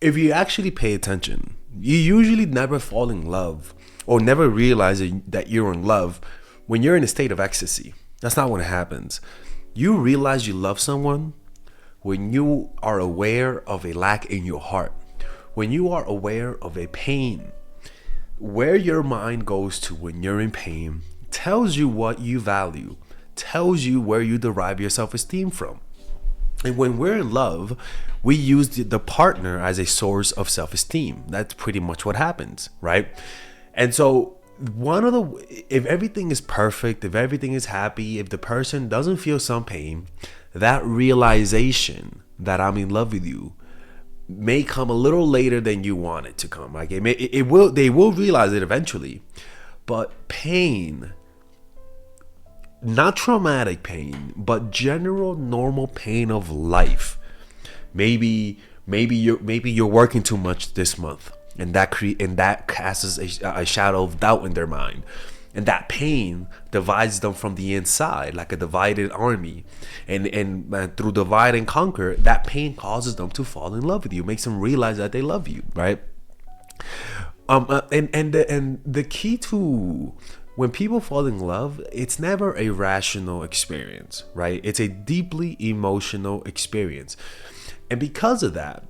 If you actually pay attention, you usually never fall in love or never realize that you're in love when you're in a state of ecstasy. That's not what happens. You realize you love someone when you are aware of a lack in your heart, when you are aware of a pain. Where your mind goes to when you're in pain tells you what you value, tells you where you derive your self esteem from. And when we're in love, we use the partner as a source of self esteem. That's pretty much what happens, right? And so, if everything is perfect, if everything is happy, if the person doesn't feel some pain, that realization that I'm in love with you may come a little later than you want it to come. Like they will realize it eventually, but pain, not traumatic pain, but general normal pain of life. Maybe you're working too much this month, and that casts a shadow of doubt in their mind. And that pain divides them from the inside, like a divided army. And through divide and conquer, that pain causes them to fall in love with you, makes them realize that they love you, right? And the key to when people fall in love, it's never a rational experience, right? It's a deeply emotional experience. And because of that,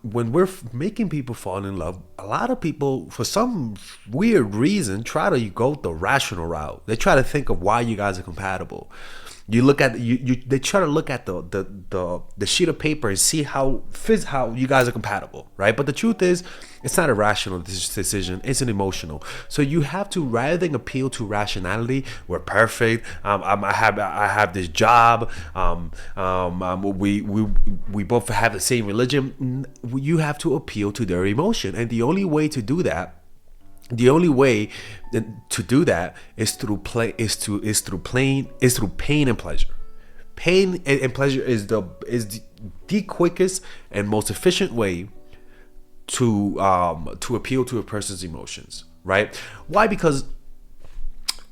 when we're making people fall in love, a lot of people, for some weird reason, try to go the rational route. They try to think of why you guys are compatible. You look at they try to look at the sheet of paper and see how you guys are compatible, right? But the truth is, it's not a rational decision; it's an emotional. So you have to, rather than appeal to rationality, we're perfect. I have this job. We both have the same religion. You have to appeal to their emotion, and the only way to do that is through pain and pleasure. Pain and pleasure is the quickest and most efficient way to appeal to a person's emotions, right? Why? Because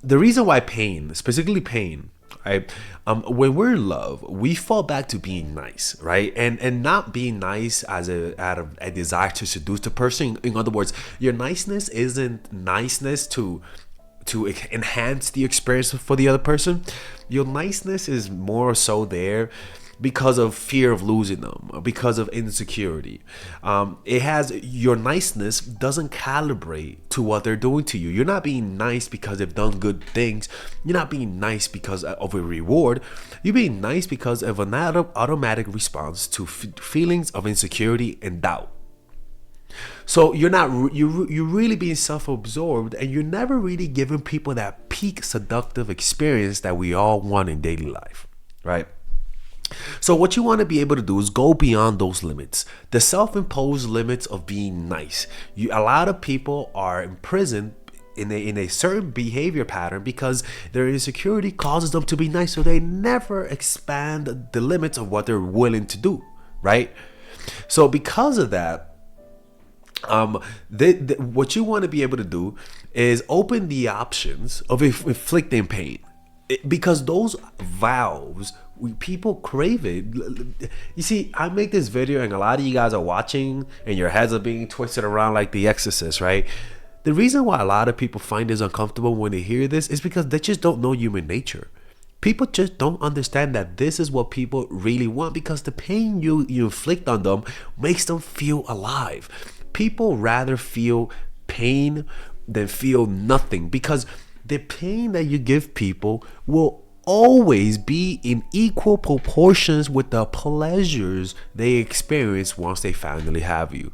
the reason why pain, specifically pain, right? When we're in love, we fall back to being nice, right? And not being nice out of a desire to seduce the person. In other words, your niceness isn't niceness to enhance the experience for the other person. Your niceness is more so there because of fear of losing them, because of insecurity. Your niceness doesn't calibrate to what they're doing to you. You're not being nice because they've done good things. You're not being nice because of a reward. You're being nice because of an automatic response to feelings of insecurity and doubt. So you're really being self-absorbed, and you're never really giving people that peak seductive experience that we all want in daily life, right? So what you want to be able to do is go beyond those limits, the self-imposed limits of being nice. A lot of people are imprisoned in a certain behavior pattern because their insecurity causes them to be nice, so they never expand the limits of what they're willing to do, right? So because of that, what you want to be able to do is open the options of inflicting pain, because those valves, people crave it. You see, I make this video and a lot of you guys are watching and your heads are being twisted around like The Exorcist, right? The reason why a lot of people find this uncomfortable when they hear this is because they just don't know human nature. People just don't understand that this is what people really want, because the pain you inflict on them makes them feel alive. People rather feel pain than feel nothing, because the pain that you give people will always be in equal proportions with the pleasures they experience once they finally have you.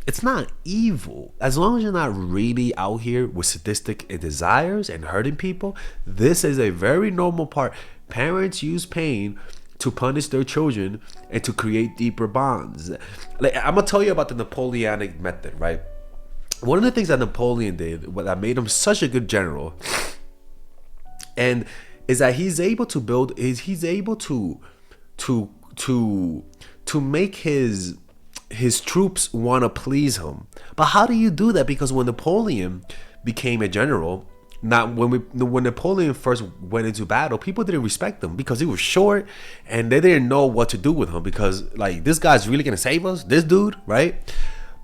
It's not evil. As long as you're not really out here with sadistic desires and hurting people, this is a very normal part. Parents use pain to punish their children and to create deeper bonds. Like, I'm gonna tell you about the Napoleonic method, right? One of the things that Napoleon did, that made him such a good general, and is that he's able to make his troops want to please him. But how do you do that? Because when Napoleon became a general, Not when Napoleon first went into battle, people didn't respect him because he was short, and they didn't know what to do with him because like this guy's really gonna save us, this dude, right?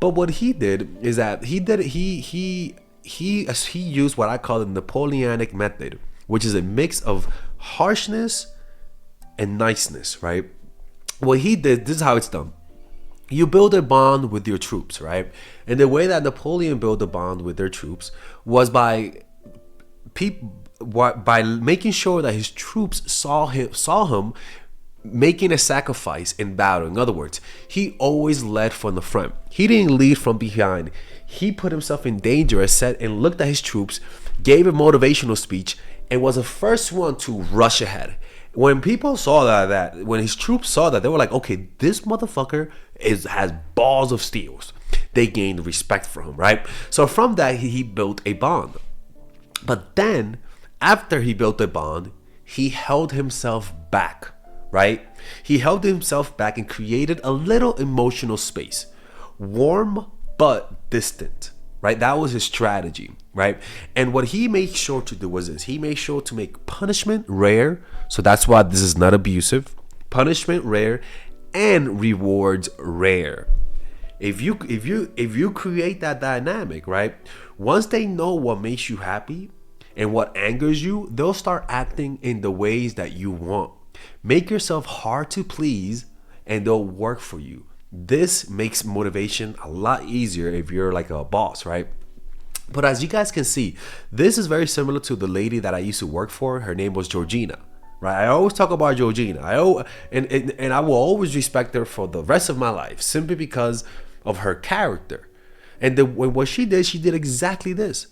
But what he did is that he used what I call the Napoleonic method, which is a mix of harshness and niceness, right? What he did, this is how it's done. You build a bond with your troops, right? And the way that Napoleon built a bond with their troops was by making sure that his troops saw him making a sacrifice in battle. In other words, he always led from the front. He didn't lead from behind. He put himself in danger, as said, and looked at his troops, gave a motivational speech, and was the first one to rush ahead. When people saw that when his troops saw that, they were like, okay, this motherfucker has balls of steel. They gained respect for him, right? So from that, he built a bond. But then, after he built a bond, he held himself back, right? He held himself back and created a little emotional space. Warm but distant, right? That was his strategy, right? And what he made sure to do was this. He made sure to make punishment rare. So that's why this is not abusive. Punishment rare and rewards rare. If you create that dynamic, right? Once they know what makes you happy and what angers you, they'll start acting in the ways that you want. Make yourself hard to please and they'll work for you. This makes motivation a lot easier if you're like a boss, right? But as you guys can see, this is very similar to the lady that I used to work for. Her name was Georgina, right? I always talk about Georgina. And I will always respect her for the rest of my life simply because of her character. And what she did exactly this.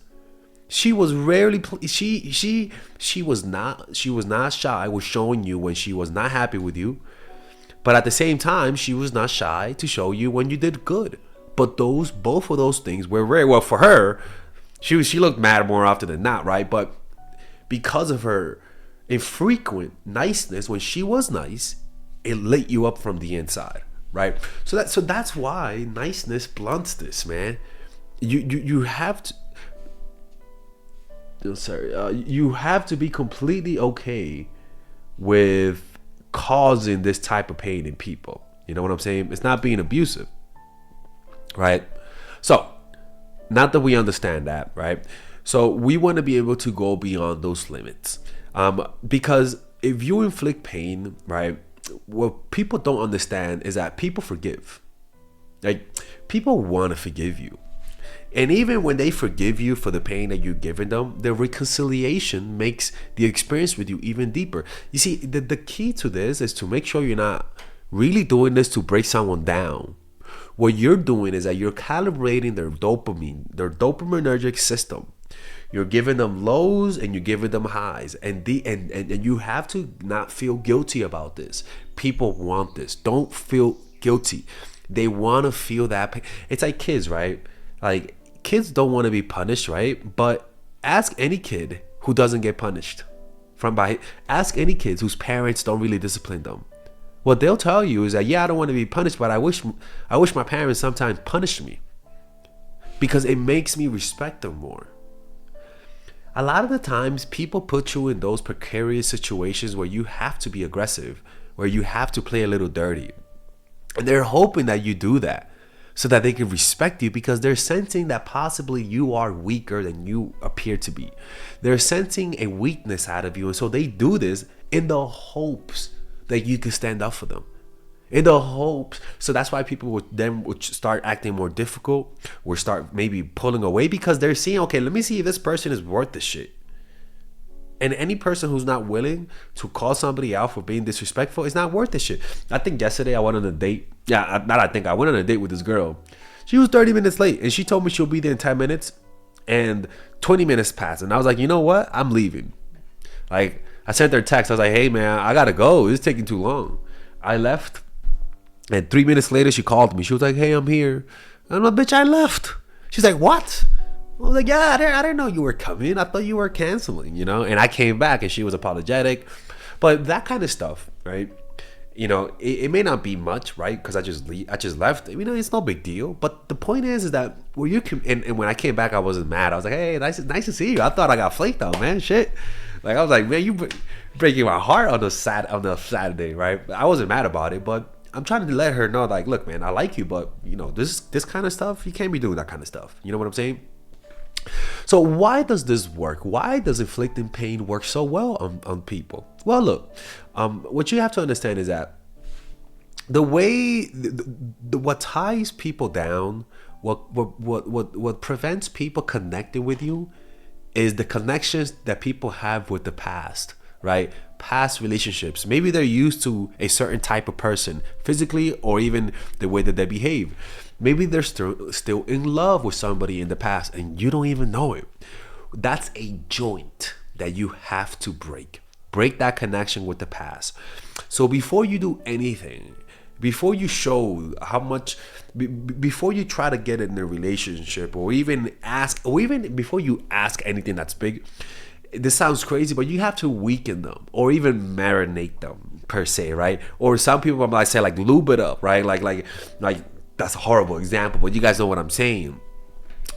She was rarely she was not shy with showing you when she was not happy with you. But at the same time, she was not shy to show you when you did good. But both of those things were rare. Well, for her, she looked mad more often than not, right? But because of her infrequent niceness, when she was nice, it lit you up from the inside, right? So that's why niceness blunts this, man. You have to. You have to be completely okay with causing this type of pain in people. You know what I'm saying? It's not being abusive, right? So, not that we understand that, right? So we want to be able to go beyond those limits, because if you inflict pain, right, what people don't understand is that people forgive. Like, people want to forgive you. And even when they forgive you for the pain that you've given them, the reconciliation makes the experience with you even deeper. You see, the key to this is to make sure you're not really doing this to break someone down. What you're doing is that you're calibrating their dopaminergic system. You're giving them lows and you're giving them highs. And you have to not feel guilty about this. People want this. Don't feel guilty. They want to feel that pain. It's like kids, right? Like, kids don't want to be punished, right? But ask any kid who doesn't get punished ask any kids whose parents don't really discipline them. What they'll tell you is that, yeah, I don't want to be punished, but I wish my parents sometimes punished me because it makes me respect them more. A lot of the times people put you in those precarious situations where you have to be aggressive, where you have to play a little dirty. And they're hoping that you do that so that they can respect you, because they're sensing that possibly you are weaker than you appear to be. They're sensing a weakness out of you. And so they do this in the hopes that you can stand up for them. In the hopes. So that's why people would start acting more difficult, or start maybe pulling away, because they're seeing, okay, let me see if this person is worth this shit. And any person who's not willing to call somebody out for being disrespectful is not worth this shit. I think yesterday I went on a date. I went on a date with this girl. She was 30 minutes late and she told me she'll be there in 10 minutes and 20 minutes passed. And I was like, you know what? I'm leaving. Like, I sent her a text. I was like, hey man, I gotta go. It's taking too long. I left. And 3 minutes later, she called me. She was like, hey, I'm here. And I'm like, bitch, I left. She's like, what? I was like, yeah, I didn't know you were coming. I thought you were canceling, you know? And I came back and she was apologetic. But that kind of stuff, right? it may not be much, right? Because I just left. It's no big deal. But the point is that when and when I came back, I wasn't mad. I was like, hey, nice to see you. I thought I got flaked out, man. Shit. Like I was like, man, you breaking my heart on the Saturday, right? I wasn't mad about it, but I'm trying to let her know, like, look, man, I like you, but this kind of stuff, you can't be doing that kind of stuff. You know what I'm saying? So why does this work? Why does inflicting pain work so well on people? Well, look, what you have to understand is that the way what ties people down, what prevents people connecting with you, is the connections that people have with the past, right? Past relationships. Maybe they're used to a certain type of person physically, or even the way that they behave. Maybe they're still in love with somebody in the past and you don't even know it. That's a joint that you have to break. Break that connection with the past. So before you do anything, before you show how much, before you try to get in a relationship, or even before you ask anything that's big, this sounds crazy, but you have to weaken them or even marinate them, per se, right? Or some people might say like lube it up, right? Like that's a horrible example, but you guys know what I'm saying.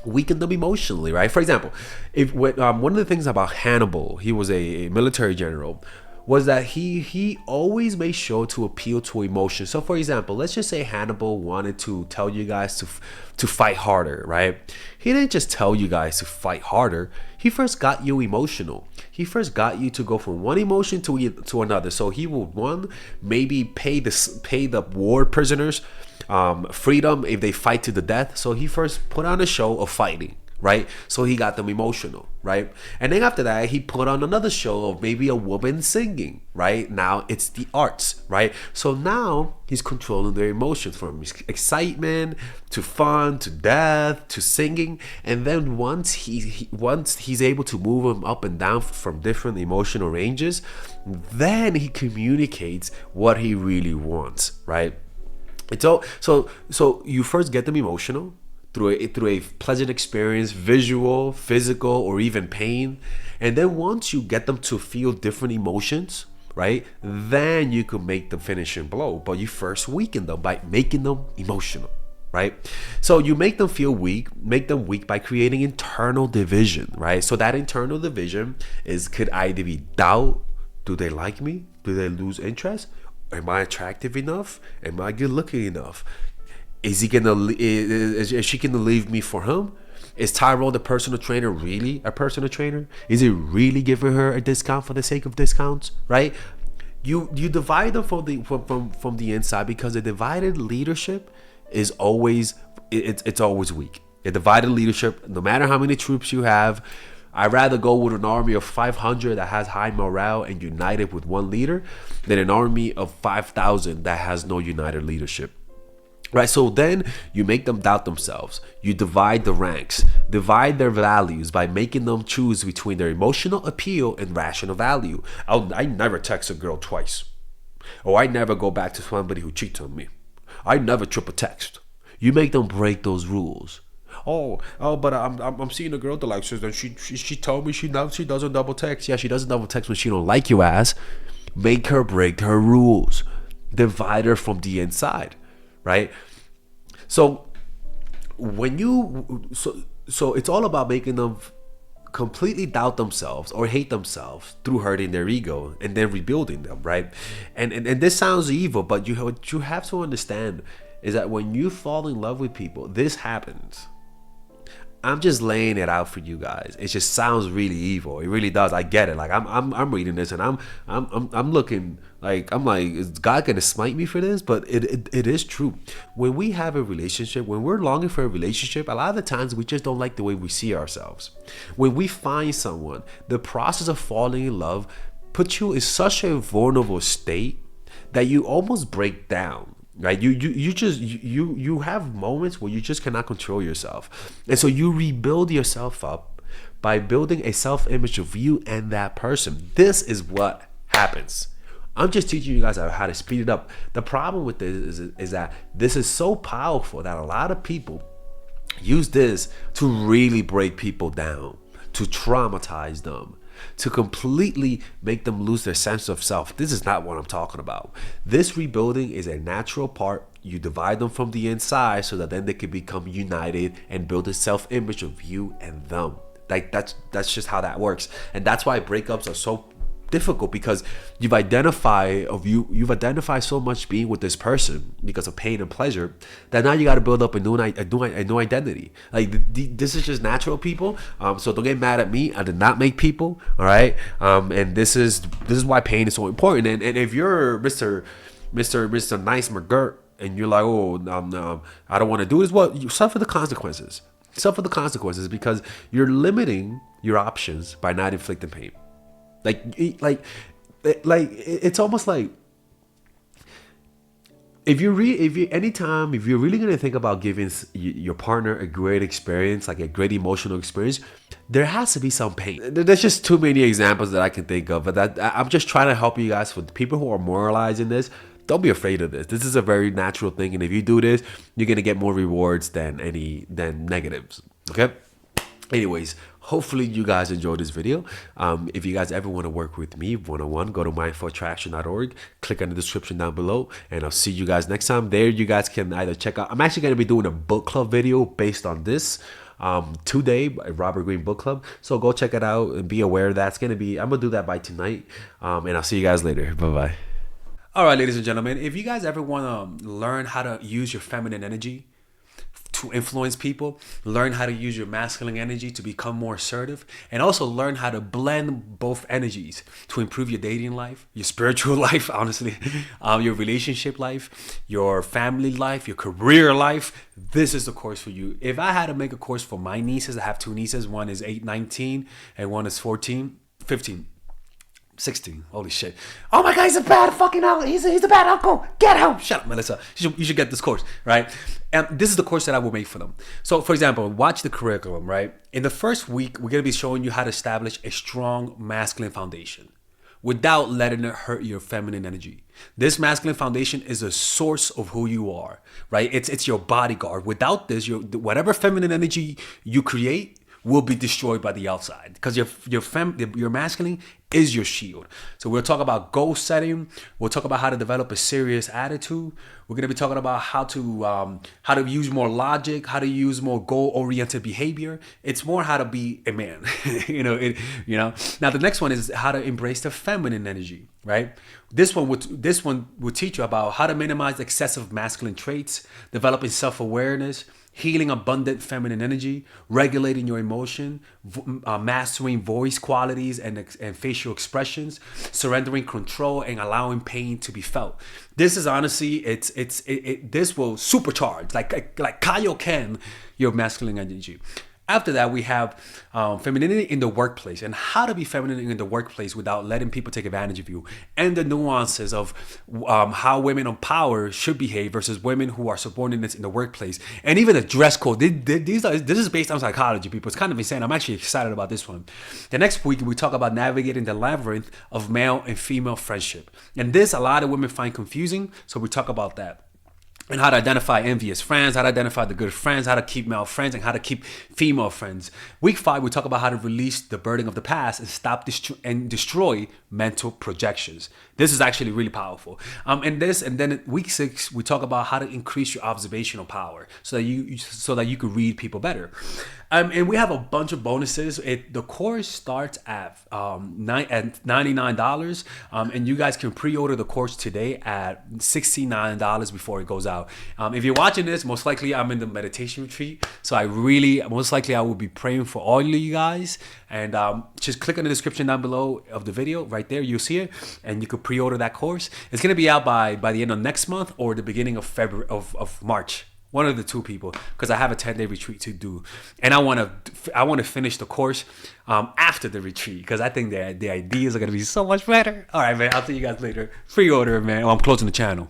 Weaken them emotionally, right? For example, one of the things about Hannibal, he was a military general, was that he always made sure to appeal to emotion. So for example, let's just say Hannibal wanted to tell you guys to fight harder, right? He didn't just tell you guys to fight harder. He first got you emotional. He first got you to go from one emotion to another. So he would maybe pay the war prisoners freedom if they fight to the death. So he first put on a show of fighting, right? So he got them emotional, right? And then after that, he put on another show of maybe a woman singing, right? Now it's the arts, right? So now he's controlling their emotions, from excitement to fun to death to singing. And then once he's able to move them up and down from different emotional ranges, then he communicates what he really wants, right? It's all so you first get them emotional through a pleasant experience, visual, physical, or even pain. And then once you get them to feel different emotions, right, then you can make the finishing blow. But you first weaken them by making them emotional, right? So you make them weak by creating internal division, right? So that internal division could either be doubt. Do they like me? Do they lose interest? Am I attractive enough? Am I good looking enough? Is she gonna leave me for him? Is Tyrone the personal trainer really a personal trainer? Is it really giving her a discount for the sake of discounts? Right? You divide them from the inside, because a divided leadership is always it's always weak. A divided leadership, no matter how many troops you have, I'd rather go with an army of 500 that has high morale and united with one leader than an army of 5,000 that has no united leadership. Right, so then you make them doubt themselves. You divide the ranks, divide their values by making them choose between their emotional appeal and rational value. I never text a girl twice. Or I never go back to somebody who cheats on me. I never triple text. You make them break those rules. But I'm seeing a girl that likes us, and she told me she doesn't double text. Yeah, she doesn't double text when she don't like you, ass. Make her break her rules. Divide her from the inside. Right? So so it's all about making them completely doubt themselves or hate themselves through hurting their ego and then rebuilding them, right? And this sounds evil, but what you have to understand is that when you fall in love with people, this happens. I'm just laying it out for you guys. It just sounds really evil. It really does. I get it. Like I'm reading this and I'm looking like, I'm like, is God gonna smite me for this? But it is true. When we have a relationship, when we're longing for a relationship, a lot of the times we just don't like the way we see ourselves. When we find someone, the process of falling in love puts you in such a vulnerable state that you almost break down. Right, you have moments where you just cannot control yourself, and so you rebuild yourself up by building a self-image of you and that person. This is what happens. I'm just teaching you guys how to speed it up. The problem with this is that this is so powerful that a lot of people use this to really break people down, to traumatize them. to completely make them lose their sense of self. This is not what I'm talking about. This rebuilding is a natural part. You divide them from the inside so that then they can become united and build a self-image of you and them. Like that's just how that works. And that's why breakups are so difficult, because you've identified so much being with this person because of pain and pleasure, that now you got to build up a new identity. Like this is just natural, people. So don't get mad at me. I did not make people. All right. And this is why pain is so important. And if you're Mr. Nice McGirt and you're like, oh, I don't want to do this, well, you suffer the consequences. Suffer the consequences, because you're limiting your options by not inflicting pain. Like it's almost like if you're really gonna think about giving your partner a great experience, like a great emotional experience, there has to be some pain. There's just too many examples that I can think of, but I'm just trying to help you guys. For the people who are moralizing this, don't be afraid of this. This is a very natural thing, and if you do this, you're gonna get more rewards than negatives. Okay. Anyways, hopefully you guys enjoyed this video. If you guys ever want to work with me one-on-one, go to mindfulattraction.org, click on the description down below, and I'll see you guys next time. There you guys can either check out, I'm actually going to be doing a book club video based on this today, Robert Greene book club, so go check it out and be aware that's going to be, I'm gonna do that by tonight, and I'll see you guys later. Bye-bye. All right, ladies and gentlemen, if you guys ever want to learn how to use your feminine energy to influence people, learn how to use your masculine energy to become more assertive, and also learn how to blend both energies to improve your dating life, your spiritual life, honestly, your relationship life, your family life, your career life, this is the course for you. If I had to make a course for my nieces, I have two nieces, one is 19 and one is 15. 16. Holy shit. Oh my God, he's a bad fucking uncle. He's a bad uncle. Get him. Shut up, Melissa. You should get this course, right? And this is the course that I will make for them. So, for example, watch the curriculum, right? In the first week, we're going to be showing you how to establish a strong masculine foundation without letting it hurt your feminine energy. This masculine foundation is a source of who you are, right? It's your bodyguard. Without this, whatever feminine energy you create will be destroyed by the outside, because your masculine is your shield. So we'll talk about goal setting. We'll talk about how to develop a serious attitude. We're going to be talking about how to use more logic, how to use more goal-oriented behavior. It's more how to be a man. Now the next one is how to embrace the feminine energy, right? This one will teach you about how to minimize excessive masculine traits, developing self-awareness, healing abundant feminine energy, regulating your emotion, mastering voice qualities and facial expressions, surrendering control, and allowing pain to be felt. This is honestly, this will supercharge, like Kaioken, your masculine energy. After that, we have femininity in the workplace, and how to be feminine in the workplace without letting people take advantage of you, and the nuances of how women of power should behave versus women who are subordinates in the workplace, and even the dress code. This is based on psychology, people. It's kind of insane. I'm actually excited about this one. The next week, we talk about navigating the labyrinth of male and female friendship, and this a lot of women find confusing, so we talk about that. And how to identify envious friends, how to identify the good friends, how to keep male friends, and how to keep female friends. Week 5, we talk about how to release the burden of the past and stop and destroy mental projections. This is actually really powerful. And then week 6, we talk about how to increase your observational power so that you could read people better. And we have a bunch of bonuses. The course starts at $99, and you guys can pre-order the course today at $69 before it goes out. If you're watching this, most likely I'm in the meditation retreat, so I will be praying for all of you guys. And just click on the description down below of the video. Right there, you'll see it, and you could pre-order that course. It's gonna be out by the end of next month or the beginning of February of March. One of the two, people, because I have a 10-day retreat to do, and I want to finish the course after the retreat, because I think the ideas are gonna be so much better. All right, man. I'll see you guys later. Pre-order, man. I'm closing the channel.